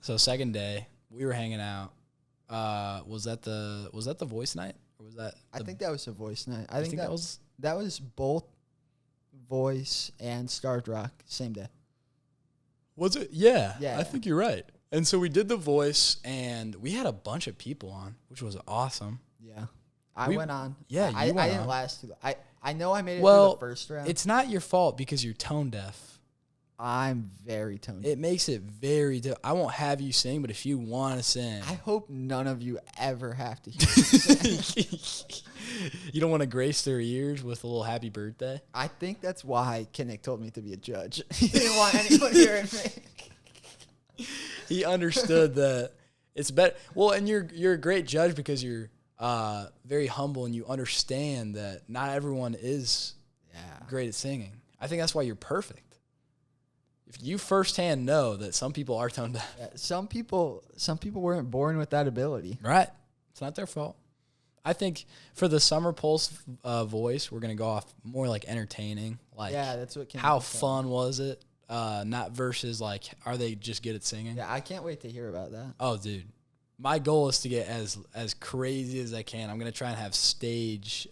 So second day, we were hanging out. Was that the voice night, or was that? I think that was the voice night. I think that was both voice and Starved Rock same day. Was it? Yeah. Yeah. I think you're right. And so we did the voice, and we had a bunch of people on, which was awesome. Yeah. I went on. Yeah, I didn't last too long. I know I made it through the first round. It's not your fault because you're tone deaf. I'm very tone deaf. It makes it very I won't have you sing, but if you want to sing. I hope none of you ever have to hear me sing. You don't want to grace their ears with a little happy birthday? I think that's why Kinnick told me to be a judge. He didn't want anyone hearing me. He understood that it's better. Well, and you're a great judge because you're very humble and you understand that not everyone is great at singing. I think that's why you're perfect. If you firsthand know that some people are tone deaf. Yeah, some people weren't born with that ability. Right. It's not their fault. I think for the Summer Pulse voice, we're going to go off more like entertaining. Like, yeah, that's what. How fun was it? Not versus like, are they just good at singing? Yeah, I can't wait to hear about that. Oh, dude. My goal is to get as crazy as I can. I'm going to try and have stage,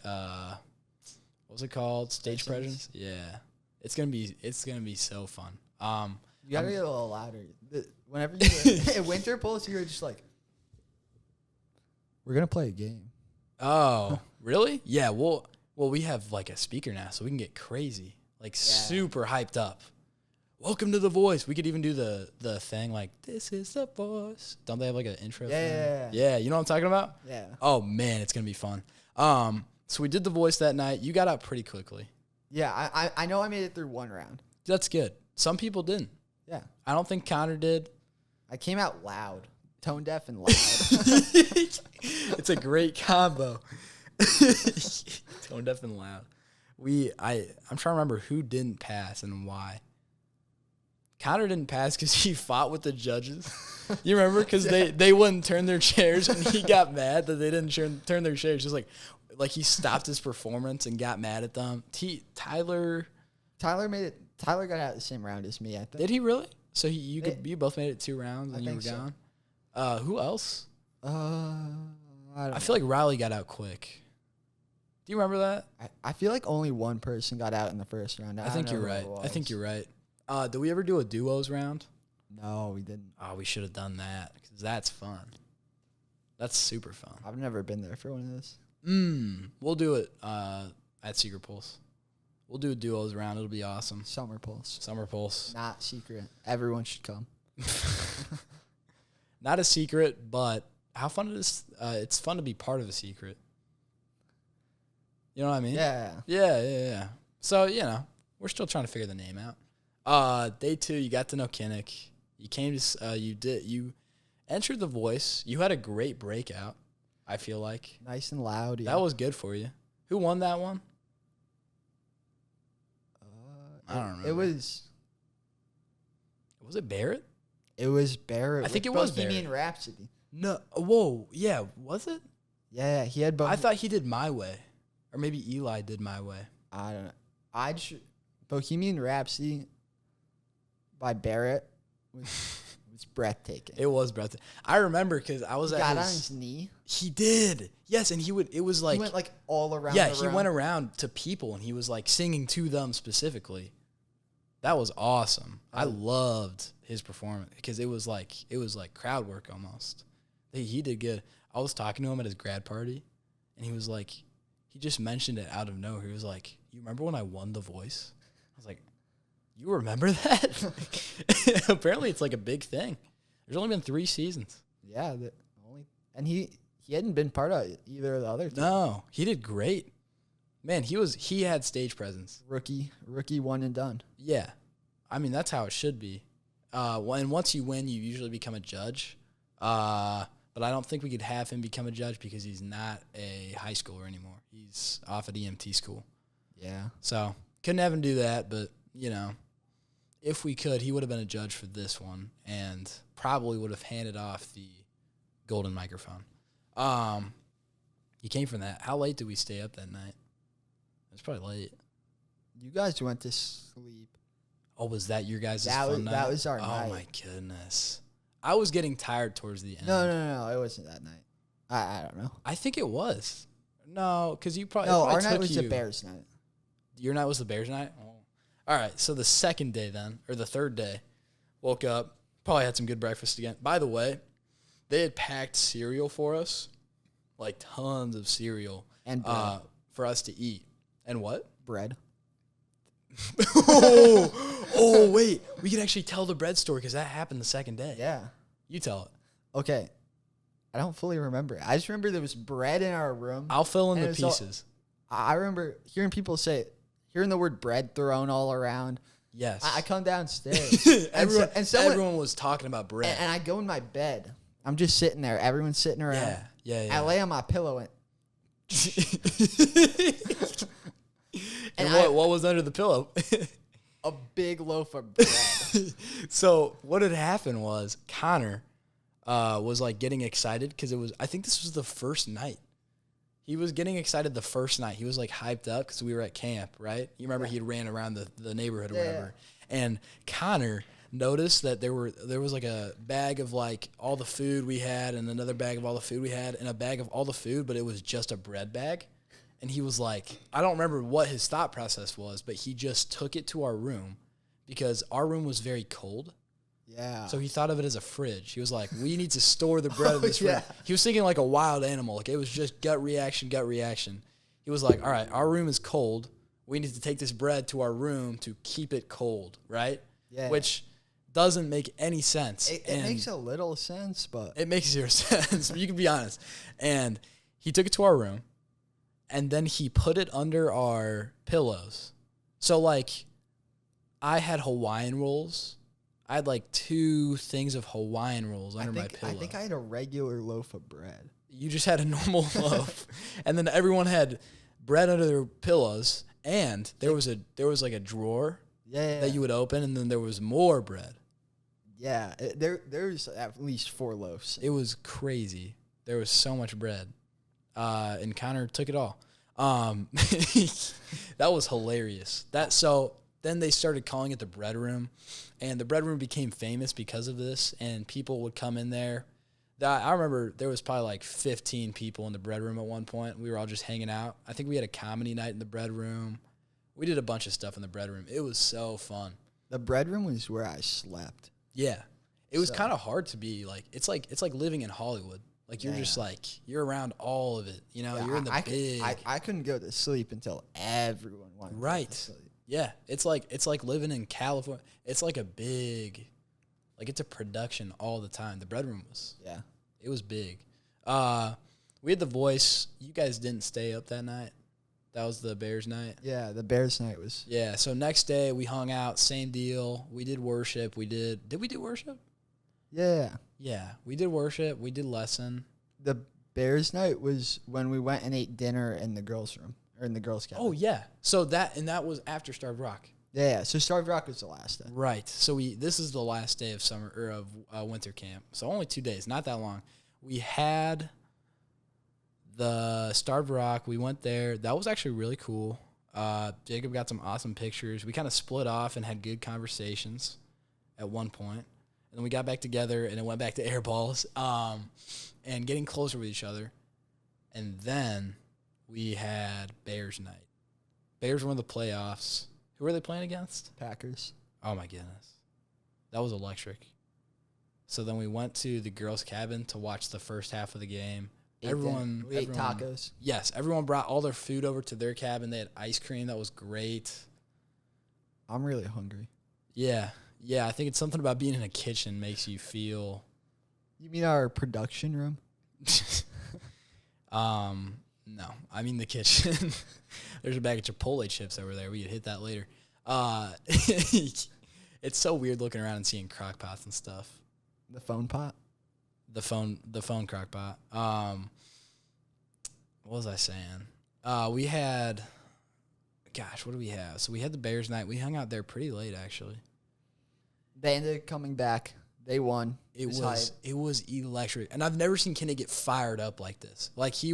what's it called? Stage presence? Yeah. It's going to be so fun. You got to get a little louder. Whenever you were at Winter Pulse, you were just like, we're going to play a game. Oh, really? Yeah, well, we have like a speaker now, so we can get crazy, like super hyped up. welcome to The Voice. We could even do the thing like, this is The Voice. Don't they have like an intro thing? Yeah, you know what I'm talking about? Yeah. Oh, man, it's going to be fun. So we did The Voice that night. You got out pretty quickly. Yeah, I know I made it through one round. That's good. Some people didn't. Yeah. I don't think Connor did. I came out loud. Tone deaf and loud. It's a great combo. Tone deaf and loud. I'm trying to remember who didn't pass and why. Connor didn't pass because he fought with the judges. You remember? Because they wouldn't turn their chairs, and he got mad that they didn't turn their chairs. Just like he stopped his performance and got mad at them. Tyler made it. Tyler got out the same round as me, I think. Did he really? So you both made it 2 rounds and you were so. gone? Who else? I don't know. feel like Riley got out quick. Do you remember that? I feel like only one person got out in the first round. I think you're right. Did we ever do a duos round? No, we didn't. Oh, we should have done that because that's fun. That's super fun. I've never been there for one of those. We'll do it at Secret Pulse. We'll do a duos round. It'll be awesome. Summer Pulse. Not secret. Everyone should come. Not a secret, but how fun it is. It's fun to be part of a secret. You know what I mean? Yeah. So, we're still trying to figure the name out. Day 2, you got to know Kinnick. You came to, you entered The Voice. You had a great breakout, I feel like. Nice and loud. Yeah. That was good for you. Who won that one? I don't remember. Was it Barrett? It was Barrett. I think it was Bohemian Rhapsody. No. Whoa. Yeah. Was it? Yeah. He had both. I thought he did My Way. Or maybe Eli did My Way. I don't know. Bohemian Rhapsody by Barrett was breathtaking. It was breathtaking. I remember because I was he got on his knee. He did. Yes, and it was like. He went like all around. Yeah, he went around to people and he was like singing to them specifically. That was awesome. I loved his performance because it was like crowd work almost. He did good. I was talking to him at his grad party, and he was like, he just mentioned it out of nowhere. He was like, "You remember when I won The Voice?" I was like, "You remember that?" Apparently, it's like a big thing. There's only been 3 seasons. Yeah, and he hadn't been part of either of the other 2. No, he did great. Man, he had stage presence. Rookie one and done. Yeah. I mean, that's how it should be. And once you win, you usually become a judge. But I don't think we could have him become a judge because he's not a high schooler anymore. He's off at EMT school. Yeah. So, couldn't have him do that, but, if we could, he would have been a judge for this one and probably would have handed off the golden microphone. He came from that. How late did we stay up that night? It was probably late. You guys went to sleep. Oh, was that your guys' fun night? That was our night. Oh, my goodness. I was getting tired towards the end. No. It wasn't that night. I don't know. I think it was. No, because you probably. No, our night was the Bears night. Your night was the Bears night? Oh. All right. So the second day then, or the third day, woke up, probably had some good breakfast again. By the way, they had packed cereal for us, like tons of cereal. And bread. For us to eat. And what? Bread. Oh, wait. We can actually tell the bread story because that happened the second day. Yeah. You tell it. Okay. I don't fully remember. I just remember there was bread in our room. I'll fill in the pieces. I remember hearing the word bread thrown all around. Yes. I come downstairs. Everyone was talking about bread. And I go in my bed. I'm just sitting there. Everyone's sitting around. Yeah. I lay on my pillow and and what was under the pillow? A big loaf of bread. So what had happened was Connor was like getting excited because I think this was the first night. He was getting excited the first night. He was like hyped up because we were at camp, right? You remember he ran around the neighborhood or whatever. And Connor noticed that there was like a bag of like all the food we had and another bag of all the food we had and a bag of all the food, but it was just a bread bag. And he was like, I don't remember what his thought process was, but he just took it to our room because our room was very cold. Yeah. So he thought of it as a fridge. He was like, we need to store the bread in this fridge. He was thinking like a wild animal. Like it was just gut reaction. He was like, all right, our room is cold. We need to take this bread to our room to keep it cold, right? Yeah. which doesn't make any sense. It makes a little sense, but it makes zero sense. You can be honest. And he took it to our room, and then he put it under our pillows. So, like, I had Hawaiian rolls. I had, like, 2 things of Hawaiian rolls under my pillow. I think I had a regular loaf of bread. You just had a normal loaf. And then everyone had bread under their pillows, and there was like a drawer that you would open, and then there was more bread. Yeah, there's at least 4 loaves. It was crazy. There was so much bread. And Connor took it all. That was hilarious. So then they started calling it the bread room, and the bread room became famous because of this, and people would come in there. I remember there was probably like 15 people in the bread room at one point. We were all just hanging out. I think we had a comedy night in the bread room. We did a bunch of stuff in the bread room. It was so fun. The bread room was where I slept. Yeah. It was kind of hard to be like, it's like living in Hollywood. Like, you're just like, you're around all of it. You know, you're in the I couldn't go to sleep until everyone wanted to go to sleep. Yeah. It's like living in California. It's like it's a production all the time. The bread room was, it was big. We had The Voice. You guys didn't stay up that night. That was the Bears night. Yeah, the Bears night was. Yeah, so next day we hung out, same deal. We did worship. Did we do worship? Yeah. Yeah, we did worship. We did lesson. The Bears night was when we went and ate dinner in the girls' room, or in the girls' cabin. Oh, yeah. So that was after Starved Rock. Yeah, so Starved Rock was the last day. Right. So this is the last day of summer, or of winter camp. So only 2 days, not that long. We had the Starved Rock. We went there. That was actually really cool. Jacob got some awesome pictures. We kind of split off and had good conversations at one point. And then we got back together, and it went back to air balls and getting closer with each other. And then we had Bears night. Bears were in the playoffs. Who were they playing against? Packers. Oh, my goodness. That was electric. So then we went to the girls' cabin to watch the first half of the game. We ate tacos. Yes, everyone brought all their food over to their cabin. They had ice cream. That was great. I'm really hungry. Yeah. Yeah, I think it's something about being in a kitchen makes you feel. You mean our production room? No, I mean the kitchen. There's a bag of Chipotle chips over there. We could hit that later. It's so weird looking around and seeing crock pots and stuff. The phone pot? The phone crock pot. What was I saying? We had, gosh, what do we have? So we had the Bears night. We hung out there pretty late, actually. They ended up coming back. They won. It was electric. And I've never seen Kenny get fired up like this. Like, he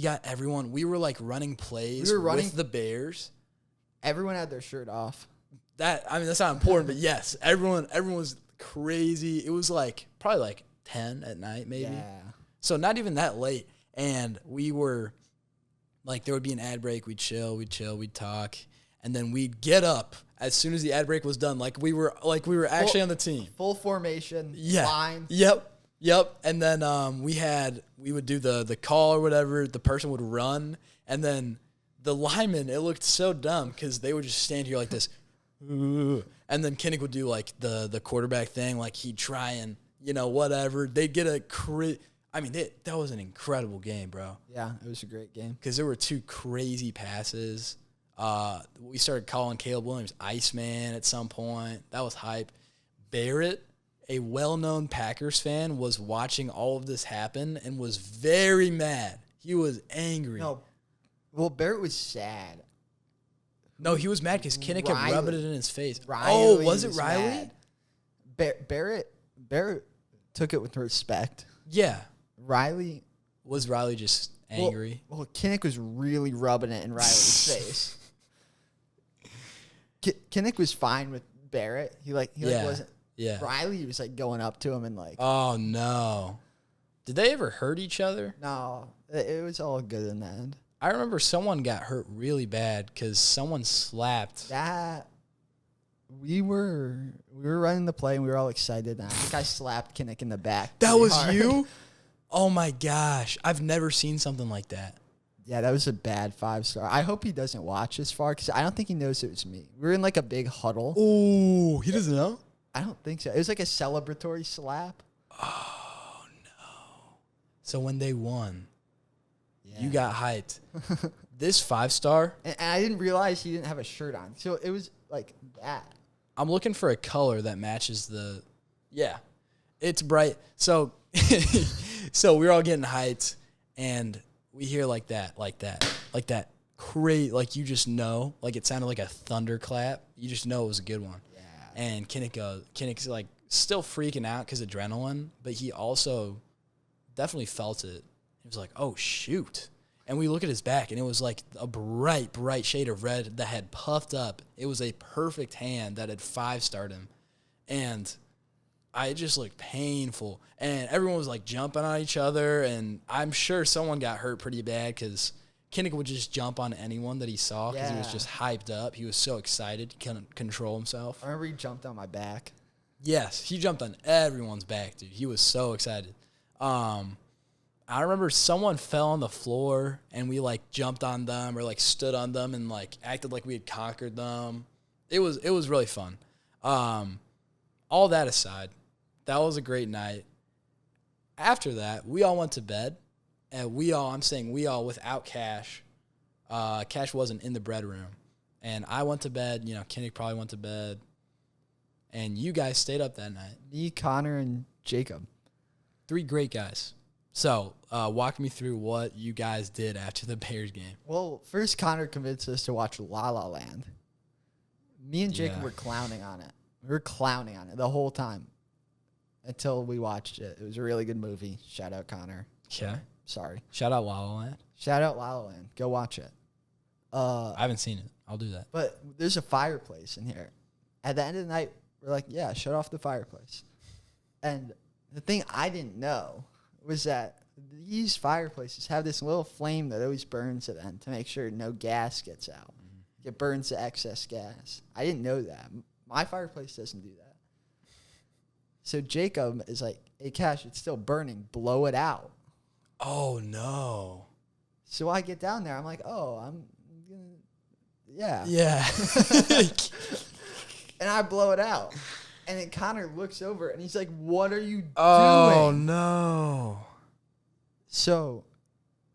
got everyone. We were, like, running plays with the Bears. Everyone had their shirt off. That's not important, but yes, everyone was crazy. It was, like, probably, like, 10 at night, maybe. Yeah. So not even that late. And we were, like, there would be an ad break. We'd chill, we'd talk. And then we'd get up as soon as the ad break was done. Like we were actually on the team. Full formation. Yeah. Line. Yep. And then we would do the call or whatever. The person would run. And then the linemen, it looked so dumb because they would just stand here like this. And then Kinnick would do like the quarterback thing. Like he'd try and, whatever. They'd get that was an incredible game, bro. Yeah, it was a great game. Because there were 2 crazy passes. We started calling Caleb Williams Iceman at some point. That was hype. Barrett, a well-known Packers fan, was watching all of this happen and was very mad. He was angry. No, well, Barrett was sad. No, he was mad because Kinnick kept rubbing it in his face. Riley was it Riley? Barrett took it with respect. Yeah. Was Riley just angry? Well, Kinnick was really rubbing it in Riley's face. Kinnick was fine with Barrett. He wasn't. Yeah. Riley was like going up to him and like. Oh no! Did they ever hurt each other? No, it was all good in the end. I remember someone got hurt really bad because someone slapped. That we were running the play and we were all excited. And I think I slapped Kinnick in the back. That was hard. You? Oh my gosh! I've never seen something like that. Yeah, that was a bad 5-star. I hope he doesn't watch this far because I don't think he knows it was me. We were in like a big huddle. Oh, he doesn't know? I don't think so. It was like a celebratory slap. Oh, no. So when they won, Yeah. you got hyped. This 5-star, And I didn't realize he didn't have a shirt on. So it was like that. I'm looking for a color that matches the, yeah, it's bright. So, so we're all getting hyped, and we hear like that, great, like you just know, like it sounded like a thunderclap. You just know it was a good one. Yeah. And Kinnick's like still freaking out because adrenaline, but he also definitely felt it. He was like, oh, shoot. And we look at his back, and it was like a bright, bright shade of red that had puffed up. It was a perfect hand that had 5-starred him. And I just looked painful. And everyone was like jumping on each other, and I'm sure someone got hurt pretty bad because Kinnick would just jump on anyone that he saw because he was just hyped up. He was so excited. He couldn't control himself. I remember he jumped on my back. Yes, he jumped on everyone's back, dude. He was so excited. I remember someone fell on the floor, and we like jumped on them or like stood on them and like acted like we had conquered them. It was really fun. All that aside, that was a great night. After that, we all went to bed, and I'm saying we all without Cash. Cash wasn't in the bread room, and I went to bed. You know, Kinnick probably went to bed, and you guys stayed up that night. Me, Connor, and Jacob. 3 great guys. So, walk me through what you guys did after the Bears game. Well, first Connor convinced us to watch La La Land. Me and Jacob were clowning on it. We were clowning on it the whole time until we watched it. It was a really good movie. Shout out Connor. Okay. Sorry. Shout out La La Land. Shout out La La Land. Go watch it. I haven't seen it. I'll do that. But there's a fireplace in here. At the end of the night, we're like, yeah, shut off the fireplace. And the thing I didn't know was that these fireplaces have this little flame that always burns at the end to make sure no gas gets out. Mm-hmm. It burns the excess gas. I didn't know that. My fireplace doesn't do that. So Jacob is like, hey, Cash, it's still burning. Blow it out. Oh, no. So I get down there. I'm like, oh, I'm going to, yeah. Yeah. And I blow it out. And then Connor looks over, and he's like, what are you doing? Oh, no. So.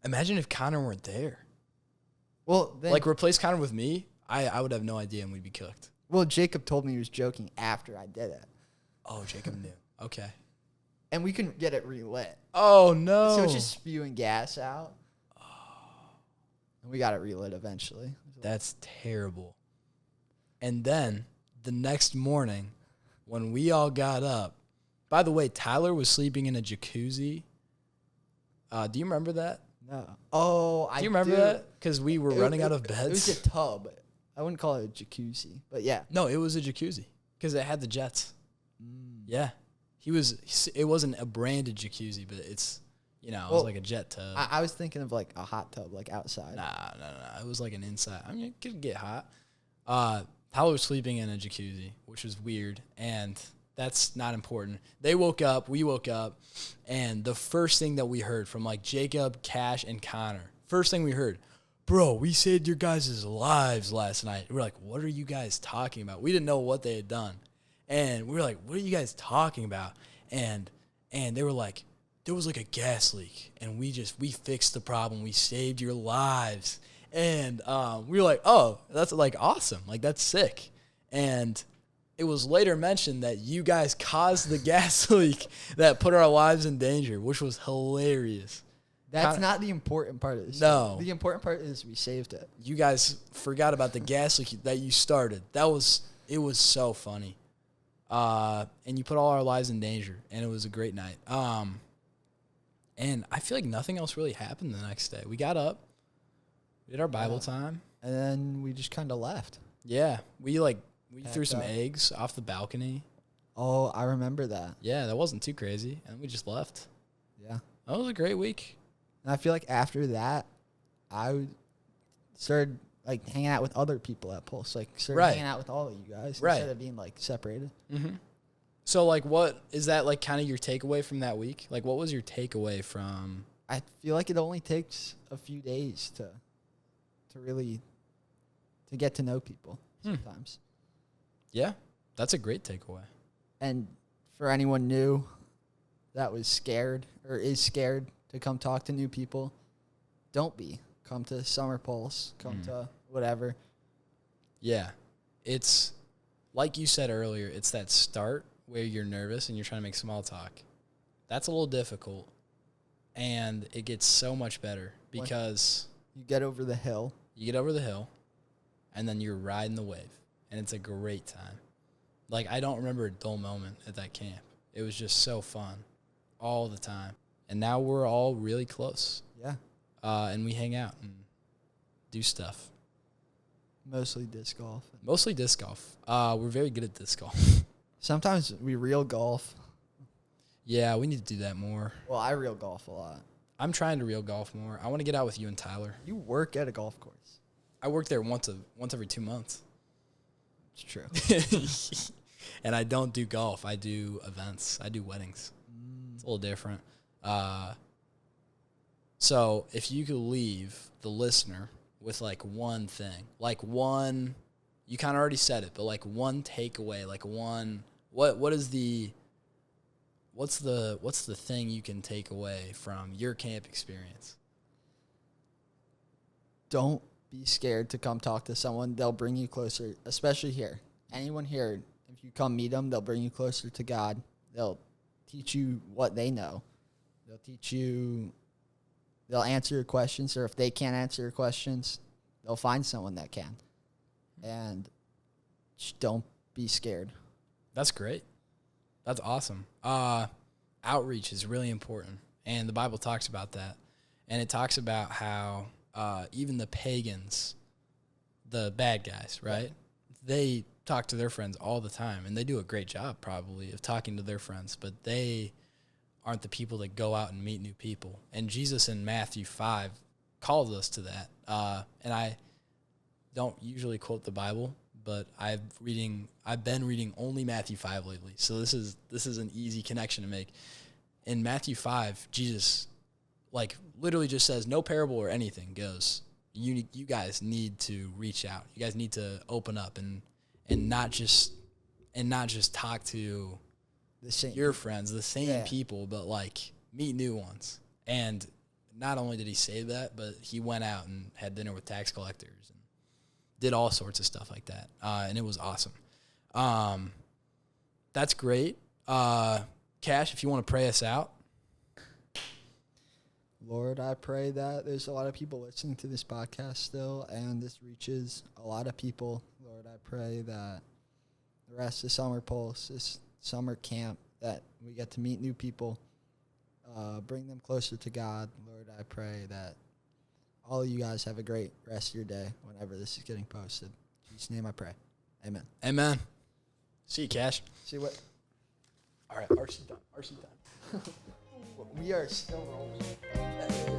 Imagine if Connor weren't there. Well, then. Like, replace Connor with me, I would have no idea, and we'd be cooked. Well, Jacob told me he was joking after I did it. Oh, Jacob knew. Okay. And we couldn't get it relit. Oh, no. So it's just spewing gas out. And we got it relit eventually. That's terrible. And then the next morning, when we all got up, by the way, Tyler was sleeping in a jacuzzi. Do you remember that? No. Oh, I do. Do you remember that? Because we were running out of beds. It was a tub. I wouldn't call it a jacuzzi, but yeah. No, it was a jacuzzi because it had the jets. Yeah. It wasn't a branded jacuzzi, but it's, it was like a jet tub. I was thinking of like a hot tub, like outside. Nah. It was like an inside. I mean, it could get hot. Tyler was sleeping in a jacuzzi, which was weird, and that's not important. They woke up, we woke up, and the first thing that we heard from like Jacob, Cash, and Connor, first thing we heard, bro, we saved your guys' lives last night. We're like, what are you guys talking about? We didn't know what they had done. And we were like, what are you guys talking about? And they were like, there was like a gas leak, and we fixed the problem. We saved your lives. And we were like, oh, that's like awesome. Like, that's sick. And it was later mentioned that you guys caused the gas leak that put our lives in danger, which was hilarious. That's not the important part of this. No. The important part is we saved it. You guys forgot about the gas leak that you started. It was so funny. And you put all our lives in danger, and it was a great night. And I feel like nothing else really happened the next day. We got up, we did our Bible time, and then we just kind of left. Yeah, we threw some eggs off the balcony. Oh, I remember that. Yeah, that wasn't too crazy, and we just left. Yeah, that was a great week. And I feel like after that, I started like hanging out with other people at Pulse, like started hanging out with all of you guys instead of being like separated. Mm-hmm. So like, what is that like? Kind of your takeaway from that week? Like, what was your takeaway from I feel like it only takes a few days to really to get to know people sometimes. Yeah, that's a great takeaway. And for anyone new that was scared or is scared to come talk to new people, don't be. Come to Summer Pulse. Come to whatever. Yeah. It's, like you said earlier, it's that start where you're nervous and you're trying to make small talk. That's a little difficult. And it gets so much better because you get over the hill. And then you're riding the wave. And it's a great time. Like, I don't remember a dull moment at that camp. It was just so fun all the time. And now we're all really close. Yeah. And we hang out and do stuff. Mostly disc golf. We're very good at disc golf. Sometimes we reel golf. Yeah, we need to do that more. Well, I reel golf a lot. I'm trying to reel golf more. I want to get out with you and Tyler. You work at a golf course. I work there once every 2 months. It's true. And I don't do golf. I do events. I do weddings. It's a little different. So if you could leave the listener with like one thing, like one, you kind of already said it, but like one takeaway, like one, what's the thing you can take away from your camp experience? Don't be scared to come talk to someone. They'll bring you closer, especially here. Anyone here, if you come meet them, they'll bring you closer to God. They'll teach you what they know. They'll answer your questions, or if they can't answer your questions, they'll find someone that can. And just don't be scared. That's great. That's awesome. Outreach is really important, and the Bible talks about that. And it talks about how even the pagans, the bad guys, right? They talk to their friends all the time, and they do a great job probably of talking to their friends, but they aren't the people that go out and meet new people. And Jesus in Matthew 5 calls us to that. And I don't usually quote the Bible, but I've been reading only Matthew 5 lately. So this is an easy connection to make. In Matthew 5, Jesus like literally just says, no parable or anything goes, you guys need to reach out. You guys need to open up and not just talk to your friends, the same people, but like meet new ones. And not only did he say that, but he went out and had dinner with tax collectors and did all sorts of stuff like that. And it was awesome. That's great. Cash, if you want to pray us out. Lord, I pray that there's a lot of people listening to this podcast still, and this reaches a lot of people. Lord, I pray that the rest of Summer Pulse, this summer camp, that we get to meet new people, bring them closer to God. Lord, I pray that all of you guys have a great rest of your day whenever this is getting posted. In Jesus' name I pray. Amen. Amen. See you, Cash. See what? All right, RC done. We are still rolling.